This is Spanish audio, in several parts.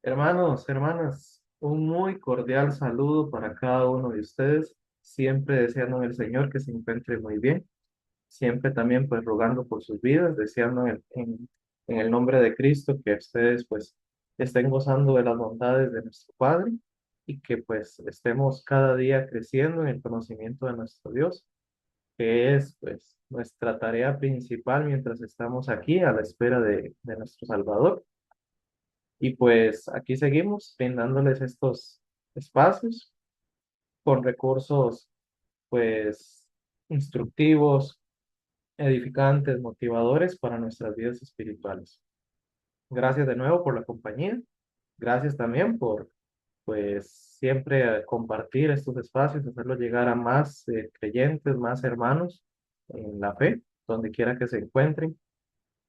Hermanos, hermanas, un muy cordial saludo para cada uno de ustedes, siempre deseando en el Señor que se encuentre muy bien, siempre también pues rogando por sus vidas, deseando en el nombre de Cristo que ustedes pues estén gozando de las bondades de nuestro Padre y que pues estemos cada día creciendo en el conocimiento de nuestro Dios, que es pues nuestra tarea principal mientras estamos aquí a la espera de nuestro Salvador. Y pues aquí seguimos brindándoles estos espacios con recursos pues instructivos, edificantes, motivadores para nuestras vidas espirituales. Gracias de nuevo por la compañía. Gracias también por pues siempre compartir estos espacios, hacerlo llegar a más creyentes, más hermanos en la fe, donde quiera que se encuentren,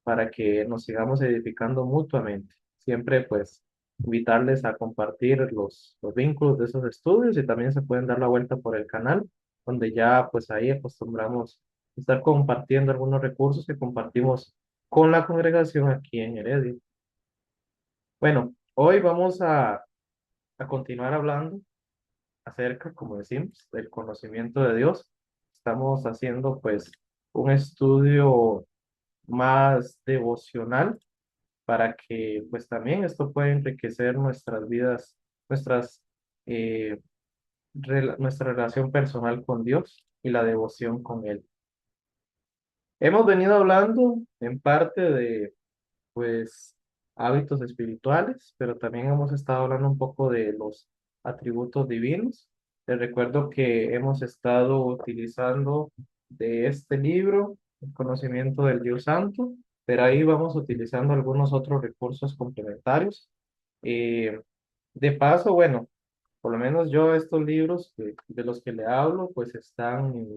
para que nos sigamos edificando mutuamente. Siempre pues invitarles a compartir los vínculos de esos estudios y también se pueden dar la vuelta por el canal, donde ya pues ahí acostumbramos estar compartiendo algunos recursos que compartimos con la congregación aquí en Heredia. Bueno, hoy vamos a continuar hablando acerca, como decimos, del conocimiento de Dios. Estamos haciendo pues un estudio más devocional para que pues también esto pueda enriquecer nuestras vidas, nuestras, eh, nuestra relación personal con Dios y la devoción con Él. Hemos venido hablando en parte de pues hábitos espirituales, pero también hemos estado hablando un poco de los atributos divinos. Les recuerdo que hemos estado utilizando de este libro, El conocimiento del Dios Santo, pero ahí vamos utilizando algunos otros recursos complementarios. Eh, de paso, bueno, por lo menos yo estos libros de los que le hablo, pues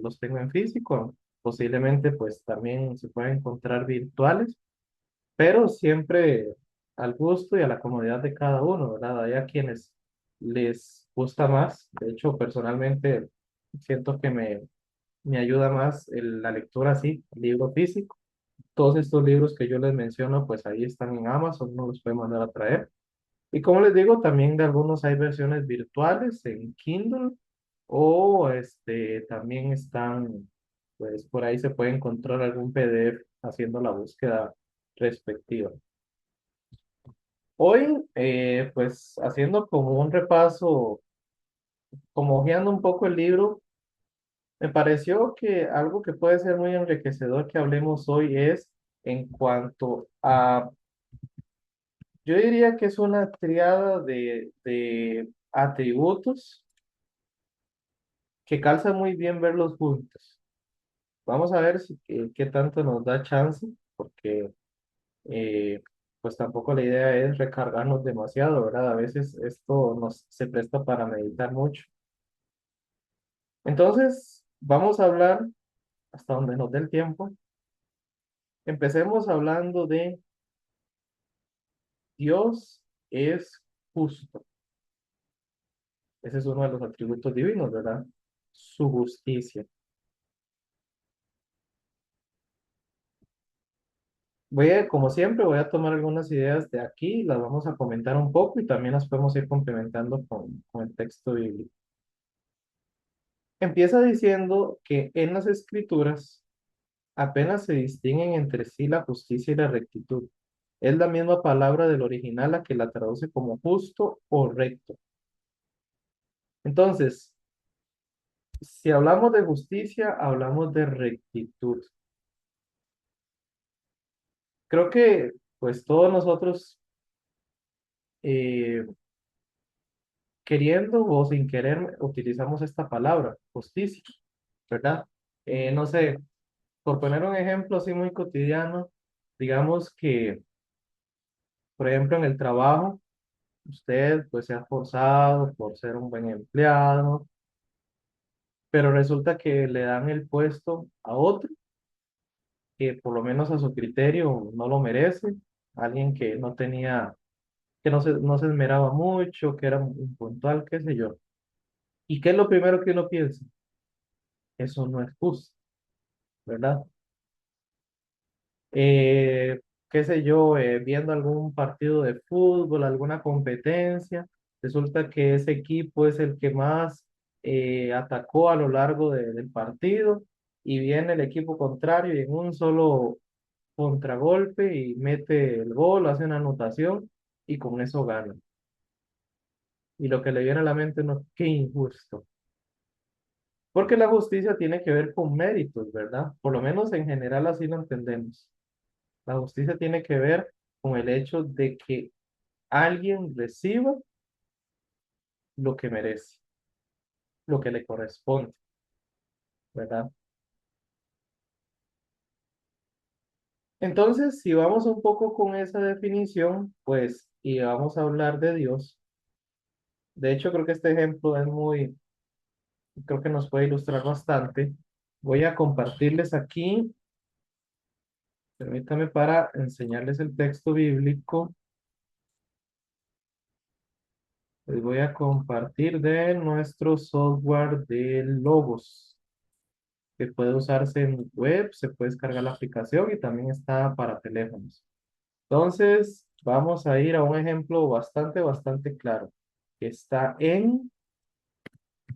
los tengo en físico, posiblemente pues también se pueden encontrar virtuales, pero siempre al gusto y a la comodidad de cada uno, ¿verdad? Hay a quienes les gusta más. De hecho, personalmente siento que me ayuda más la lectura así, libro físico. Todos estos libros que yo les menciono, pues ahí están en Amazon, uno los puede mandar a traer. Y como les digo, también de algunos hay versiones virtuales en Kindle o también están, pues por ahí se puede encontrar algún PDF haciendo la búsqueda respectiva. Hoy, pues haciendo como un repaso, como hojeando un poco el libro, me pareció que algo que puede ser muy enriquecedor que hablemos hoy es en cuanto a, yo diría que es una triada de atributos que calza muy bien verlos juntos. Vamos a ver qué tanto nos da chance, porque eh, pues tampoco la idea es recargarnos demasiado, ¿verdad? A veces esto nos se presta para meditar mucho. Entonces, vamos a hablar hasta donde nos dé el tiempo. Empecemos hablando de Dios es justo. Ese es uno de los atributos divinos, ¿verdad? Su justicia. Como siempre, voy a tomar algunas ideas de aquí, las vamos a comentar un poco y también las podemos ir complementando con el texto bíblico. Empieza diciendo que en las escrituras apenas se distinguen entre sí la justicia y la rectitud. Es la misma palabra del original la que la traduce como justo o recto. Entonces, si hablamos de justicia, hablamos de rectitud. Creo que pues todos nosotros, eh, queriendo o sin querer, utilizamos esta palabra, justicia, ¿verdad? No sé, por poner un ejemplo así muy cotidiano, digamos que, por ejemplo, en el trabajo, usted pues se ha esforzado por ser un buen empleado, pero resulta que le dan el puesto a otro que por lo menos a su criterio no lo merece, alguien que no tenía, que no se esmeraba mucho, que era impuntual, qué sé yo. ¿Y qué es lo primero que uno piensa? Eso no es justo, ¿verdad? qué sé yo, viendo algún partido de fútbol, alguna competencia, resulta que ese equipo es el que más atacó a lo largo del partido y viene el equipo contrario y en un solo contragolpe y mete el gol, hace una anotación y con eso gana. Y lo que le viene a la mente no, qué injusto. Porque la justicia tiene que ver con méritos, ¿verdad? Por lo menos en general así lo entendemos. La justicia tiene que ver con el hecho de que alguien reciba lo que merece, lo que le corresponde, ¿verdad? Entonces, si vamos un poco con esa definición, pues, y vamos a hablar de Dios, de hecho creo que este ejemplo es muy, creo que nos puede ilustrar bastante. Voy a compartirles aquí, permítame para enseñarles el texto bíblico. Les voy a compartir de nuestro software de Logos, que puede usarse en web, se puede descargar la aplicación y también está para teléfonos. Entonces, vamos a ir a un ejemplo bastante claro, que está en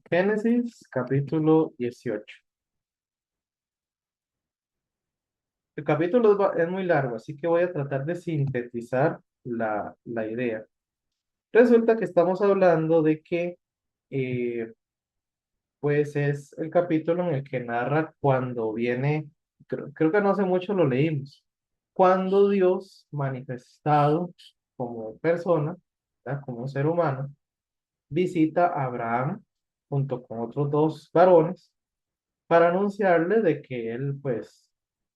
Génesis capítulo 18. El capítulo es muy largo, así que voy a tratar de sintetizar la idea. Resulta que estamos hablando de que, eh, pues es el capítulo en el que narra cuando viene, creo que no hace mucho lo leímos, cuando Dios manifestado como persona, ¿verdad? Como un ser humano, visita a Abraham junto con otros dos varones para anunciarle de que él, pues,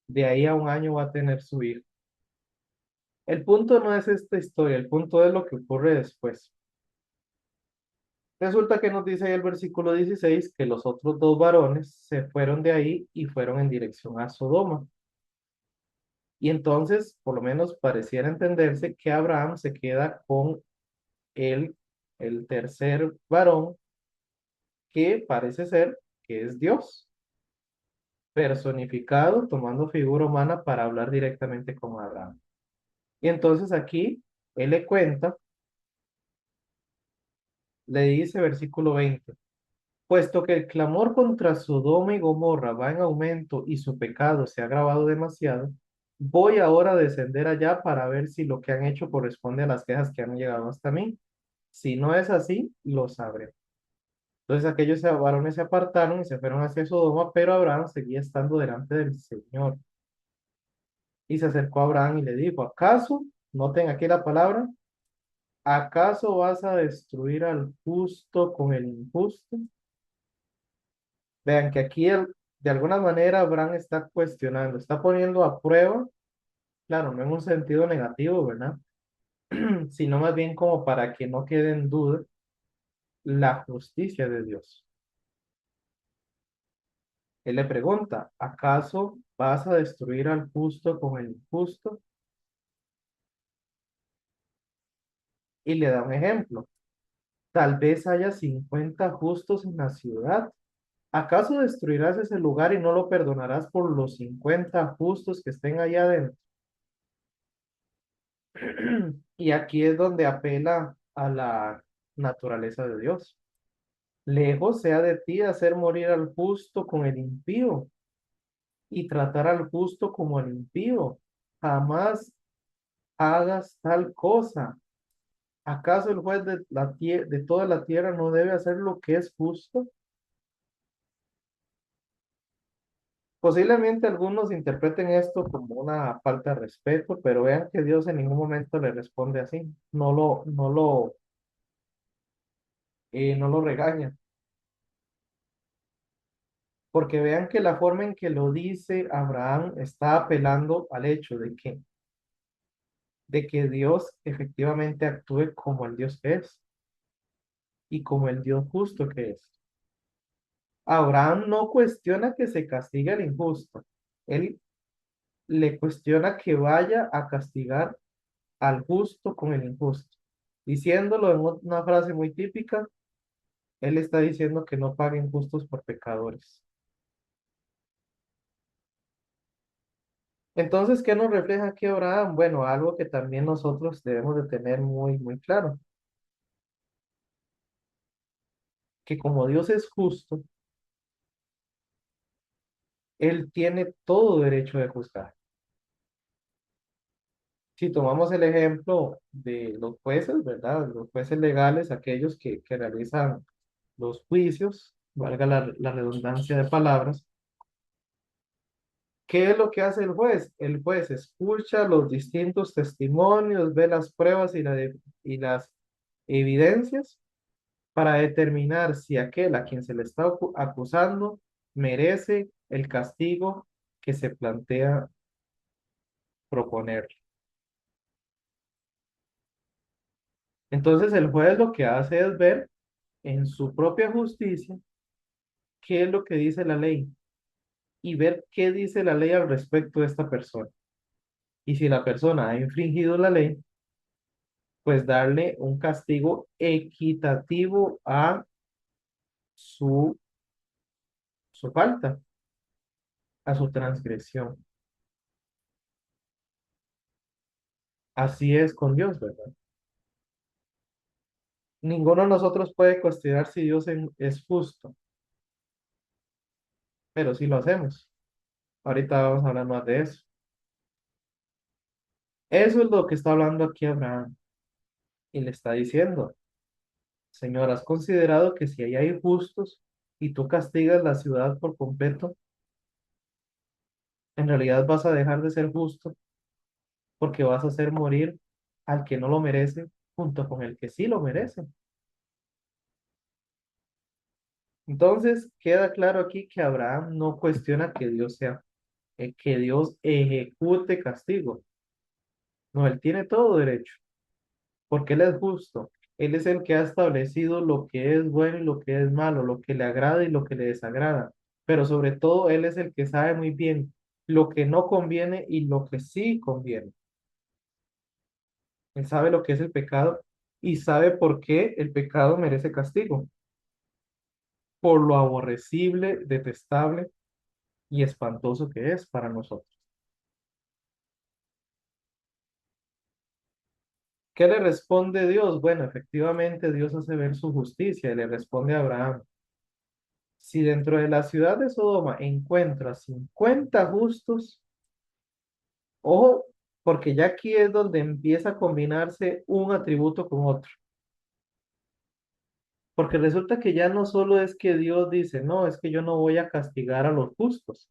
de ahí a un año va a tener su hijo. El punto no es esta historia, el punto es lo que ocurre después. Resulta que nos dice ahí el versículo 16 que los otros dos varones se fueron de ahí y fueron en dirección a Sodoma. Y entonces, por lo menos pareciera entenderse que Abraham se queda con el, el tercer varón, que parece ser que es Dios, personificado, tomando figura humana para hablar directamente con Abraham. Y entonces aquí él le cuenta, le dice versículo 20: puesto que el clamor contra Sodoma y Gomorra va en aumento y su pecado se ha agravado demasiado, voy ahora a descender allá para ver si lo que han hecho corresponde a las quejas que han llegado hasta mí. Si no es así, lo sabré. Entonces aquellos varones se apartaron y se fueron hacia Sodoma, pero Abraham seguía estando delante del Señor. Y se acercó a Abraham y le dijo: ¿acaso, noten aquí la palabra, acaso vas a destruir al justo con el injusto? Vean que aquí de alguna manera Abraham está cuestionando, está poniendo a prueba, claro, no en un sentido negativo, ¿verdad? Sino más bien como para que no quede en duda la justicia de Dios. Él le pregunta: ¿acaso vas a destruir al justo con el injusto? Y le da un ejemplo. Tal vez haya 50 justos en la ciudad. ¿Acaso destruirás ese lugar y no lo perdonarás por los 50 justos que estén allá adentro? Y aquí es donde apela a la naturaleza de Dios. Lejos sea de ti hacer morir al justo con el impío y tratar al justo como el impío. Jamás hagas tal cosa. ¿Acaso el juez de toda la tierra no debe hacer lo que es justo? Posiblemente algunos interpreten esto como una falta de respeto, pero vean que Dios en ningún momento le responde así. No lo regaña. Porque vean que la forma en que lo dice Abraham está apelando al hecho de que Dios efectivamente actúe como el Dios que es y como el Dios justo que es. Abraham no cuestiona que se castigue al injusto. Él le cuestiona que vaya a castigar al justo con el injusto. Diciéndolo en una frase muy típica, él está diciendo que no paguen justos por pecadores. Entonces, ¿qué nos refleja aquí Abraham? Bueno, algo que también nosotros debemos de tener muy, muy claro, que como Dios es justo, Él tiene todo derecho de juzgar. Si tomamos el ejemplo de los jueces, ¿verdad? Los jueces legales, aquellos que realizan los juicios, valga la redundancia de palabras, ¿qué es lo que hace el juez? El juez escucha los distintos testimonios, ve las pruebas y las evidencias para determinar si aquel a quien se le está acusando merece el castigo que se plantea proponer. Entonces el juez lo que hace es ver en su propia justicia qué es lo que dice la ley y ver qué dice la ley al respecto de esta persona. Y si la persona ha infringido la ley, pues darle un castigo equitativo a su, su falta, a su transgresión. Así es con Dios, ¿verdad? Ninguno de nosotros puede cuestionar si Dios es justo, pero sí lo hacemos. Ahorita vamos a hablar más de eso. Eso es lo que está hablando aquí Abraham y le está diciendo, Señor, ¿has considerado que si ahí hay justos y tú castigas la ciudad por completo, en realidad vas a dejar de ser justo porque vas a hacer morir al que no lo merece junto con el que sí lo merece? Entonces, queda claro aquí que Abraham no cuestiona que Dios sea, que Dios ejecute castigo. No, él tiene todo derecho, porque él es justo. Él es el que ha establecido lo que es bueno y lo que es malo, lo que le agrada y lo que le desagrada. Pero sobre todo, él es el que sabe muy bien lo que no conviene y lo que sí conviene. Él sabe lo que es el pecado y sabe por qué el pecado merece castigo, por lo aborrecible, detestable y espantoso que es para nosotros. ¿Qué le responde Dios? Bueno, efectivamente Dios hace ver su justicia y le responde a Abraham, si dentro de la ciudad de Sodoma encuentras 50 justos, ojo, porque ya aquí es donde empieza a combinarse un atributo con otro. Porque resulta que ya no solo es que Dios dice, no, es que yo no voy a castigar a los justos.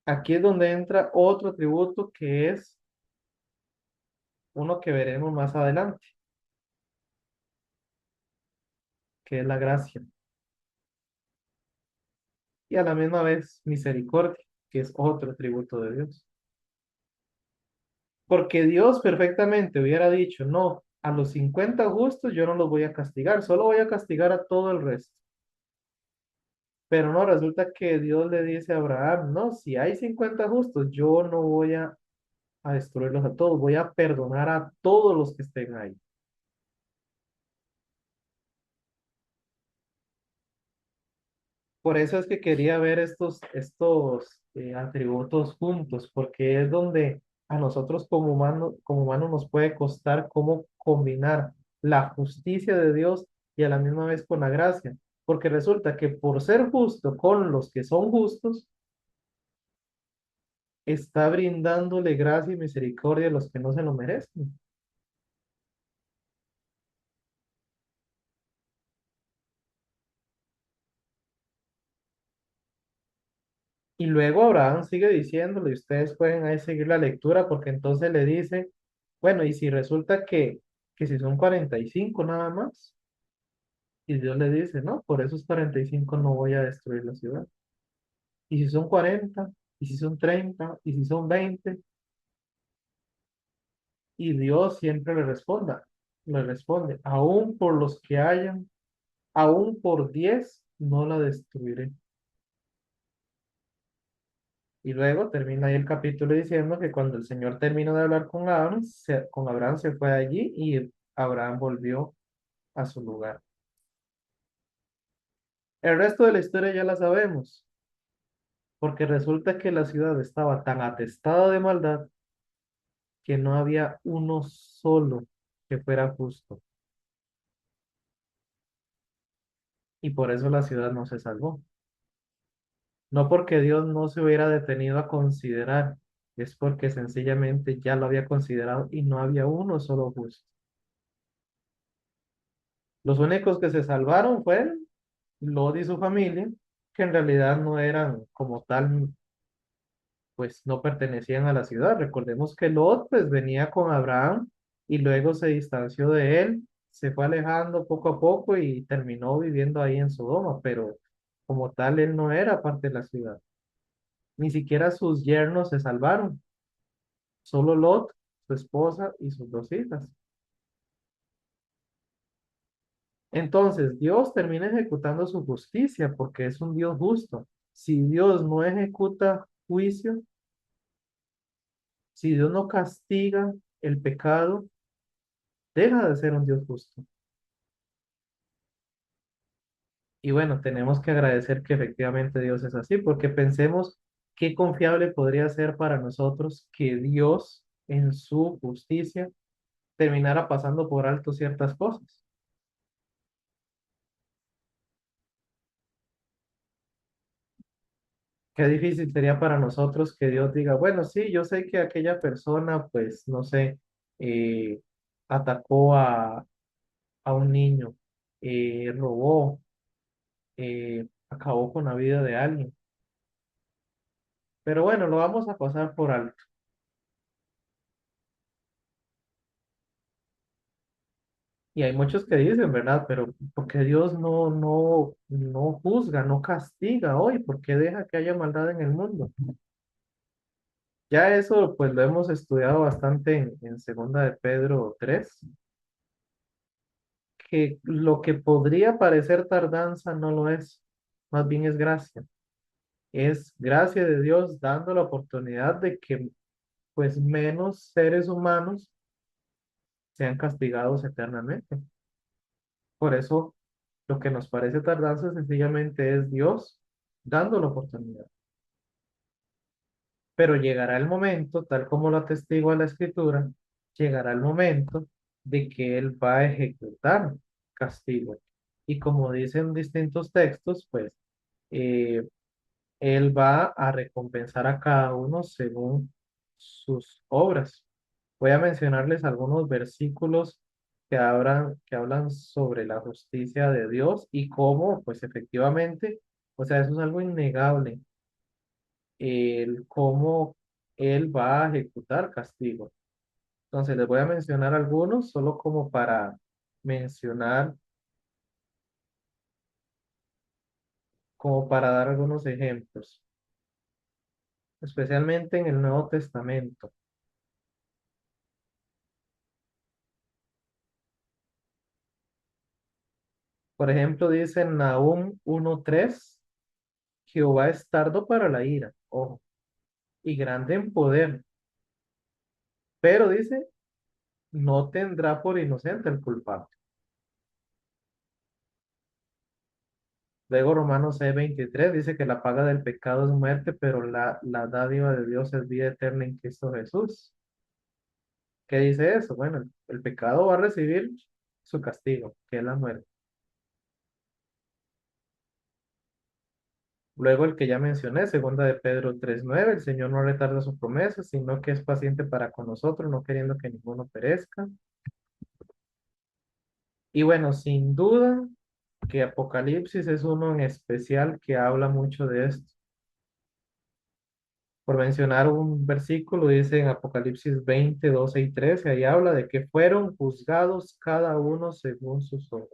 Aquí es donde entra otro atributo que es uno que veremos más adelante, que es la gracia. Y a la misma vez misericordia, que es otro atributo de Dios. Porque Dios perfectamente hubiera dicho, no, a los 50 justos yo no los voy a castigar, solo voy a castigar a todo el resto. Pero no, resulta que Dios le dice a Abraham, no, si hay 50 justos, yo no voy a destruirlos a todos, voy a perdonar a todos los que estén ahí. Por eso es que quería ver estos atributos juntos, porque es donde a nosotros como humanos nos puede costar cómo combinar la justicia de Dios y a la misma vez con la gracia. Porque resulta que por ser justo con los que son justos, está brindándole gracia y misericordia a los que no se lo merecen. Y luego Abraham sigue diciéndole, y ustedes pueden ahí seguir la lectura, porque entonces le dice, bueno, y si resulta que si son 45 nada más, y Dios le dice, no, por esos 45 no voy a destruir la ciudad. Y si son 40 y si son 30 y si son 20 y Dios siempre le responde, aún por los que hayan, aún por 10 no la destruiré. Y luego termina ahí el capítulo diciendo que cuando el Señor terminó de hablar con Abraham se fue allí y Abraham volvió a su lugar. El resto de la historia ya la sabemos. porque resulta que la ciudad estaba tan atestada de maldad que no había uno solo que fuera justo, y por eso la ciudad no se salvó. No porque Dios no se hubiera detenido a considerar, es porque sencillamente ya lo había considerado y no había uno solo justo. Los únicos que se salvaron fueron Lot y su familia, que en realidad no eran como tal, pues no pertenecían a la ciudad. Recordemos que Lot pues venía con Abraham y luego se distanció de él, se fue alejando poco a poco y terminó viviendo ahí en Sodoma, pero como tal él no era parte de la ciudad. Ni siquiera sus yernos se salvaron, solo Lot, su esposa y sus dos hijas. Entonces Dios termina ejecutando su justicia porque es un Dios justo. Si Dios no ejecuta juicio, si Dios no castiga el pecado, deja de ser un Dios justo. Y bueno, tenemos que agradecer que efectivamente Dios es así, porque pensemos qué confiable podría ser para nosotros que Dios en su justicia terminara pasando por alto ciertas cosas. Qué difícil sería para nosotros que Dios diga, bueno, sí, yo sé que aquella persona, pues, no sé, eh, atacó a un niño, robó, acabó con la vida de alguien. Pero bueno, lo vamos a pasar por alto. Y hay muchos que dicen, ¿verdad? Pero porque Dios no juzga, no castiga hoy? ¿Por qué deja que haya maldad en el mundo? Ya eso, pues lo hemos estudiado bastante en Segunda de Pedro 3, que lo que podría parecer tardanza no lo es, más bien es gracia. Es gracia de Dios dando la oportunidad de que pues menos seres humanos sean castigados eternamente. Por eso lo que nos parece tardanza sencillamente es Dios dando la oportunidad. Pero llegará el momento, tal como lo atestigua la Escritura, llegará el momento de que Él va a ejecutar castigo. Y como dicen distintos textos, pues eh, Él va a recompensar a cada uno según sus obras. Voy a mencionarles algunos versículos que hablan sobre la justicia de Dios y cómo, pues efectivamente, o sea, eso es algo innegable, el cómo Él va a ejecutar castigo. Entonces, les voy a mencionar algunos solo como para mencionar, como para dar algunos ejemplos, especialmente en el Nuevo Testamento. Por ejemplo, dice en Nahum 1:3, Jehová es tardo para la ira, ojo, y grande en poder, pero dice, no tendrá por inocente el culpable. Luego Romanos 6:23 dice que la paga del pecado es muerte, pero la dádiva de Dios es vida eterna en Cristo Jesús. ¿Qué dice eso? Bueno, el pecado va a recibir su castigo, que es la muerte. Luego el que ya mencioné, segunda de Pedro 3:9, el Señor no retarda su promesa, sino que es paciente para con nosotros, no queriendo que ninguno perezca. Y bueno, sin duda que Apocalipsis es uno en especial que habla mucho de esto. Por mencionar un versículo, dice en Apocalipsis 20, 12 y 13, ahí habla de que fueron juzgados cada uno según sus obras.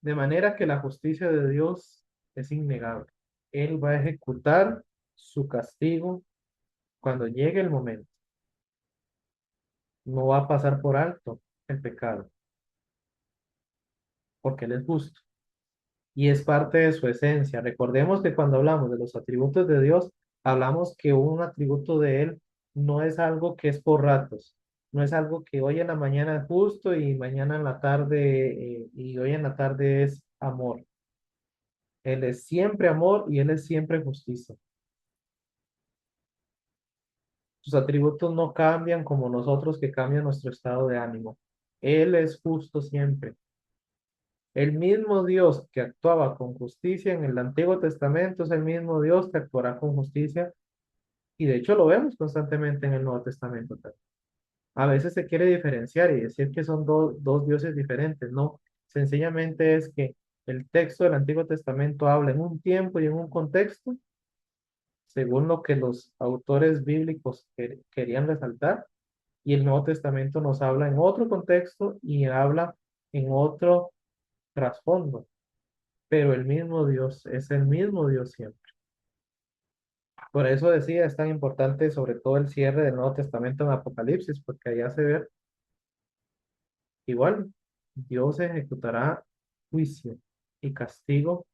De manera que la justicia de Dios es innegable. Él va a ejecutar su castigo cuando llegue el momento. No va a pasar por alto el pecado, porque Él es justo y es parte de su esencia. Recordemos que cuando hablamos de los atributos de Dios, hablamos que un atributo de Él no es algo que es por ratos, no es algo que hoy en la mañana es justo y mañana en la tarde y hoy en la tarde es amor. Él es siempre amor y Él es siempre justicia. Sus atributos no cambian como nosotros que cambian nuestro estado de ánimo. Él es justo siempre. El mismo Dios que actuaba con justicia en el Antiguo Testamento es el mismo Dios que actuará con justicia y de hecho lo vemos constantemente en el Nuevo Testamento también. A veces se quiere diferenciar y decir que son dos dioses diferentes. No, sencillamente es que el texto del Antiguo Testamento habla en un tiempo y en un contexto, según lo que los autores bíblicos querían resaltar, y el Nuevo Testamento nos habla en otro contexto y habla en otro trasfondo, pero el mismo Dios es el mismo Dios siempre. Por eso decía, es tan importante sobre todo el cierre del Nuevo Testamento en Apocalipsis, porque allá se ve igual, Dios ejecutará juicio y castigo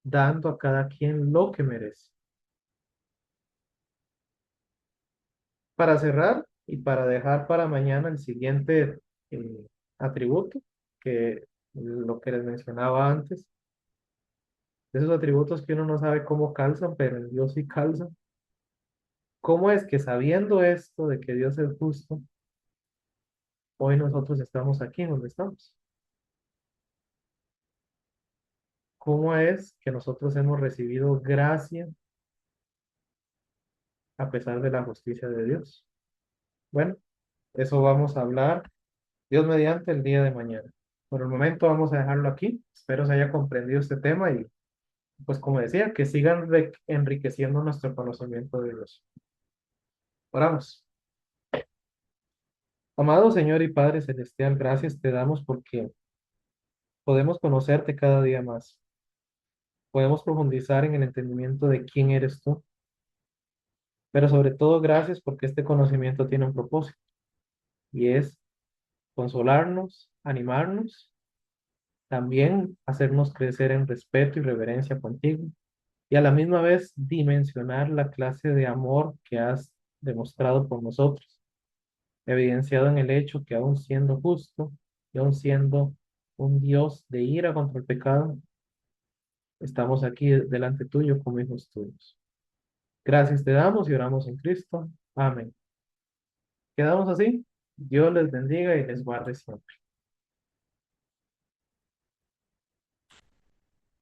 dando a cada quien lo que merece. Para cerrar y para dejar para mañana el siguiente atributo, que lo que les mencionaba antes, esos atributos que uno no sabe cómo calzan, pero en Dios sí calzan. ¿Cómo es que sabiendo esto de que Dios es justo, hoy nosotros estamos aquí donde estamos? ¿Cómo es que nosotros hemos recibido gracia a pesar de la justicia de Dios? Bueno, eso vamos a hablar Dios mediante el día de mañana. Por el momento vamos a dejarlo aquí. Espero se haya comprendido este tema y, pues como decía, que sigan enriqueciendo nuestro conocimiento de Dios. Oramos. Amado Señor y Padre Celestial, gracias te damos porque podemos conocerte cada día más. Podemos profundizar en el entendimiento de quién eres tú, pero sobre todo gracias porque este conocimiento tiene un propósito y es consolarnos, animarnos, también hacernos crecer en respeto y reverencia contigo y a la misma vez dimensionar la clase de amor que has demostrado por nosotros, evidenciado en el hecho que aun siendo justo y aun siendo un Dios de ira contra el pecado, estamos aquí delante tuyo como hijos tuyos. Gracias te damos y oramos en Cristo. Amén. Quedamos así. Dios les bendiga y les guarde siempre.